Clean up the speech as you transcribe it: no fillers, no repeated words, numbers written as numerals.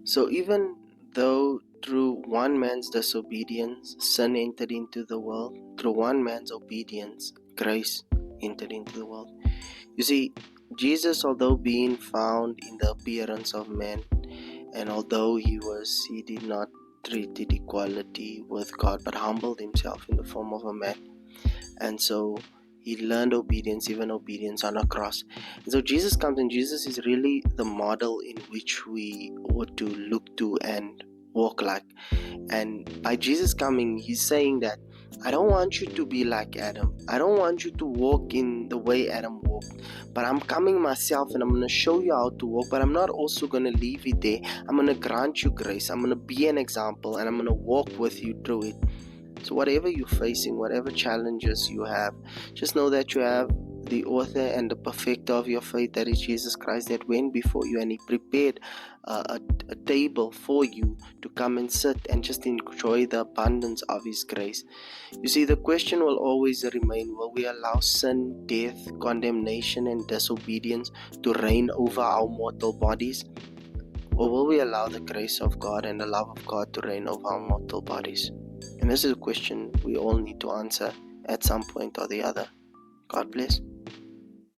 So even though through one man's disobedience, sin entered into the world, through one man's obedience, grace entered into the world. You see, Jesus, although being found in the appearance of man, and although he did not treat it equality with God, but humbled himself in the form of a man. And so he learned obedience, even obedience on a cross. And so Jesus comes, and Jesus is really the model in which we ought to look to and walk like. And by Jesus coming, he's saying that I don't want you to be like Adam. I don't want you to walk in the way Adam walked. But I'm coming myself, and I'm going to show you how to walk. But I'm not also going to leave it there. I'm going to grant you grace. I'm going to be an example, and I'm going to walk with you through it. So whatever you're facing, whatever challenges you have, just know that you have the author and the perfecter of your faith, that is Jesus Christ, that went before you, and he prepared a table for you to come and sit and just enjoy the abundance of his grace. You see, the question will always remain, will we allow sin, death, condemnation, and disobedience to reign over our mortal bodies? Or will we allow the grace of God and the love of God to reign over our mortal bodies? And this is a question we all need to answer at some point or the other. God bless.